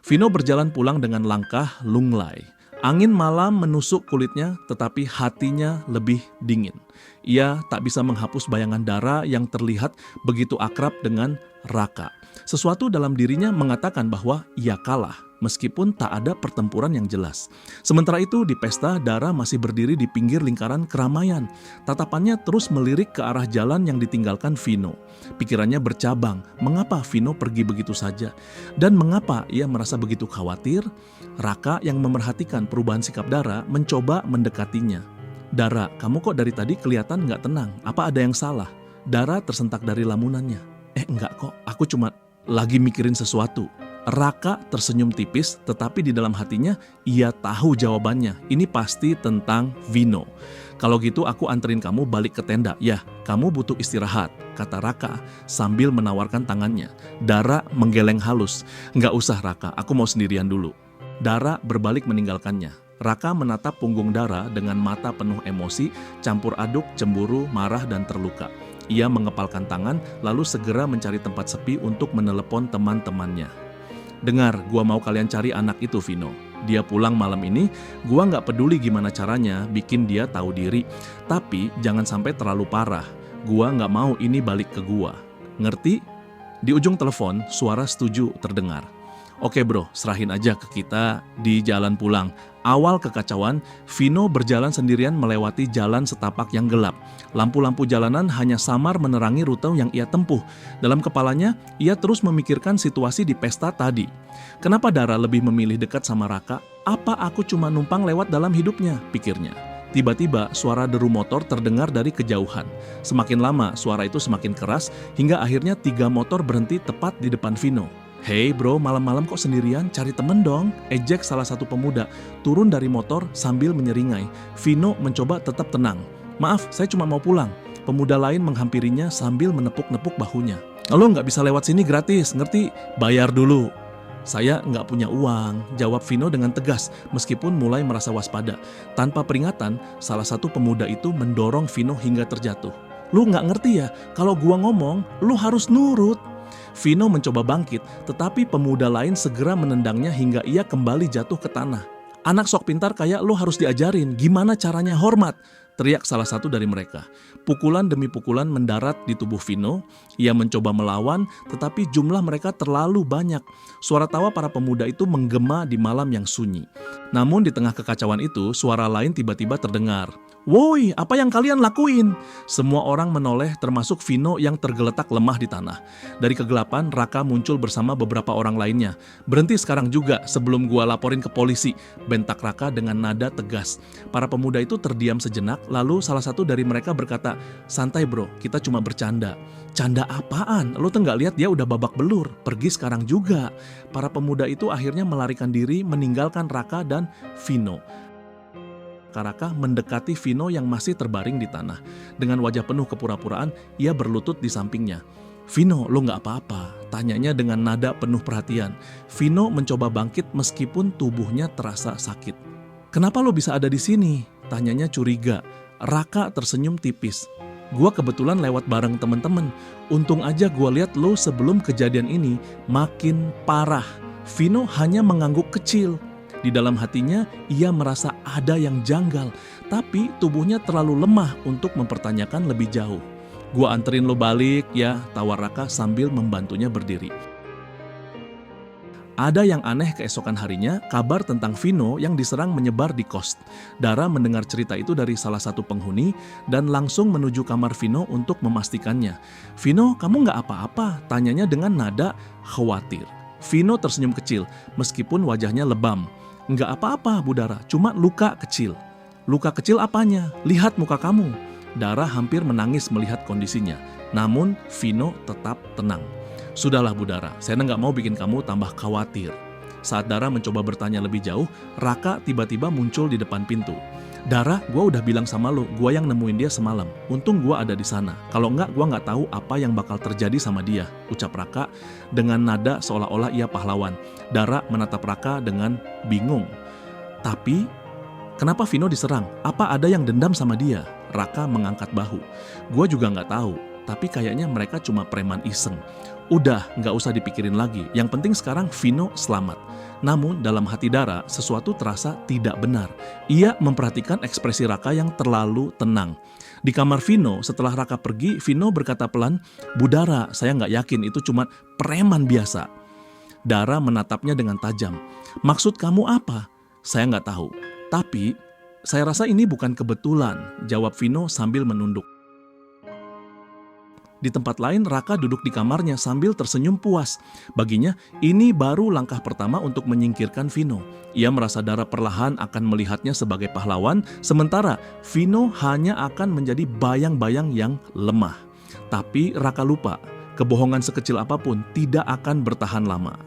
Vino berjalan pulang dengan langkah lunglai. Angin malam menusuk kulitnya, tetapi hatinya lebih dingin. Ia tak bisa menghapus bayangan Dara yang terlihat begitu akrab dengan Raka. Sesuatu dalam dirinya mengatakan bahwa ia kalah, meskipun tak ada pertempuran yang jelas. Sementara itu di pesta, Dara masih berdiri di pinggir lingkaran keramaian. Tatapannya terus melirik ke arah jalan yang ditinggalkan Vino. Pikirannya bercabang, mengapa Vino pergi begitu saja? Dan mengapa ia merasa begitu khawatir? Raka yang memerhatikan perubahan sikap Dara mencoba mendekatinya. "Dara, kamu kok dari tadi kelihatan nggak tenang? Apa ada yang salah?" Dara tersentak dari lamunannya. Enggak kok, aku cuma lagi mikirin sesuatu." Raka tersenyum tipis, tetapi di dalam hatinya ia tahu jawabannya. Ini pasti tentang Vino. "Kalau gitu aku anterin kamu balik ke tenda. Ya, kamu butuh istirahat," kata Raka sambil menawarkan tangannya. Dara menggeleng halus. "Nggak usah Raka, aku mau sendirian dulu." Dara berbalik meninggalkannya. Raka menatap punggung Dara dengan mata penuh emosi, campur aduk, cemburu, marah, dan terluka. Ia mengepalkan tangan, lalu segera mencari tempat sepi untuk menelepon teman-temannya. "Dengar, gua mau kalian cari anak itu, Vino. Dia pulang malam ini, gua nggak peduli gimana caranya bikin dia tahu diri. Tapi jangan sampai terlalu parah. Gua nggak mau ini balik ke gua. Ngerti?" Di ujung telepon, suara setuju terdengar. "Oke bro, serahin aja ke kita di jalan pulang." Awal kekacauan, Vino berjalan sendirian melewati jalan setapak yang gelap. Lampu-lampu jalanan hanya samar menerangi rute yang ia tempuh. Dalam kepalanya, ia terus memikirkan situasi di pesta tadi. Kenapa Dara lebih memilih dekat sama Raka? Apa aku cuma numpang lewat dalam hidupnya? Pikirnya. Tiba-tiba suara deru motor terdengar dari kejauhan. Semakin lama suara itu semakin keras hingga akhirnya 3 motor berhenti tepat di depan Vino. "Hei bro, malam-malam kok sendirian? Cari temen dong," ejek salah satu pemuda, turun dari motor sambil menyeringai. Vino mencoba tetap tenang. "Maaf, saya cuma mau pulang." Pemuda lain menghampirinya sambil menepuk-nepuk bahunya. "Lo nggak bisa lewat sini gratis, ngerti? Bayar dulu." "Saya nggak punya uang," jawab Vino dengan tegas meskipun mulai merasa waspada. Tanpa peringatan, salah satu pemuda itu mendorong Vino hingga terjatuh. "Lu nggak ngerti ya, kalau gua ngomong, lu harus nurut." Vino mencoba bangkit, tetapi pemuda lain segera menendangnya hingga ia kembali jatuh ke tanah. "Anak sok pintar kayak lo harus diajarin gimana caranya hormat," teriak salah satu dari mereka. Pukulan demi pukulan mendarat di tubuh Vino. Ia mencoba melawan, tetapi jumlah mereka terlalu banyak. Suara tawa para pemuda itu menggema di malam yang sunyi. Namun di tengah kekacauan itu, suara lain tiba-tiba terdengar. "Woi, apa yang kalian lakuin?" Semua orang menoleh termasuk Vino yang tergeletak lemah di tanah. Dari kegelapan, Raka muncul bersama beberapa orang lainnya. "Berhenti sekarang juga sebelum gua laporin ke polisi," bentak Raka dengan nada tegas. Para pemuda itu terdiam sejenak, lalu salah satu dari mereka berkata, "Santai bro, kita cuma bercanda." "Canda apaan? Lo tuh nggak lihat dia udah babak belur, pergi sekarang juga." Para pemuda itu akhirnya melarikan diri meninggalkan Raka dan Vino. Raka mendekati Vino yang masih terbaring di tanah. Dengan wajah penuh kepura-puraan, ia berlutut di sampingnya. "Vino, lo nggak apa-apa?" tanyanya dengan nada penuh perhatian. Vino mencoba bangkit meskipun tubuhnya terasa sakit. "Kenapa lo bisa ada di sini?" tanyanya curiga. Raka tersenyum tipis. "Gua kebetulan lewat bareng temen-temen. Untung aja gua lihat lo sebelum kejadian ini makin parah." Vino hanya mengangguk kecil. Di dalam hatinya, ia merasa ada yang janggal, tapi tubuhnya terlalu lemah untuk mempertanyakan lebih jauh. "Gua anterin lo balik ya," tawar Raka sambil membantunya berdiri. Ada yang aneh keesokan harinya, kabar tentang Vino yang diserang menyebar di kos. Dara mendengar cerita itu dari salah satu penghuni dan langsung menuju kamar Vino untuk memastikannya. "Vino, kamu nggak apa-apa?" tanyanya dengan nada khawatir. Vino tersenyum kecil, meskipun wajahnya lebam. "Nggak apa-apa, Bu Dara, cuma luka kecil." "Luka kecil apanya? Lihat muka kamu." Dara hampir menangis melihat kondisinya, namun Vino tetap tenang. "Sudahlah Bu Dara, saya nggak mau bikin kamu tambah khawatir." Saat Dara mencoba bertanya lebih jauh, Raka tiba-tiba muncul di depan pintu. "Dara, gue udah bilang sama lo, gue yang nemuin dia semalam. Untung gue ada di sana. Kalau enggak, gue nggak tahu apa yang bakal terjadi sama dia," ucap Raka dengan nada seolah-olah ia pahlawan. Dara menatap Raka dengan bingung. "Tapi, kenapa Vino diserang? Apa ada yang dendam sama dia?" Raka mengangkat bahu. "Gue juga nggak tahu, tapi kayaknya mereka cuma preman iseng. Udah, nggak usah dipikirin lagi. Yang penting sekarang Vino selamat. Namun dalam hati Dara, sesuatu terasa tidak benar. Ia memperhatikan ekspresi Raka yang terlalu tenang. Di kamar Vino, setelah Raka pergi, Vino berkata pelan, "Bu Dara, saya nggak yakin itu cuma preman biasa." Dara menatapnya dengan tajam. "Maksud kamu apa?" "Saya nggak tahu. Tapi, saya rasa ini bukan kebetulan," jawab Vino sambil menunduk. Di tempat lain, Raka duduk di kamarnya sambil tersenyum puas. Baginya, ini baru langkah pertama untuk menyingkirkan Vino. Ia merasa Dara perlahan akan melihatnya sebagai pahlawan, sementara Vino hanya akan menjadi bayang-bayang yang lemah. Tapi Raka lupa, kebohongan sekecil apapun tidak akan bertahan lama.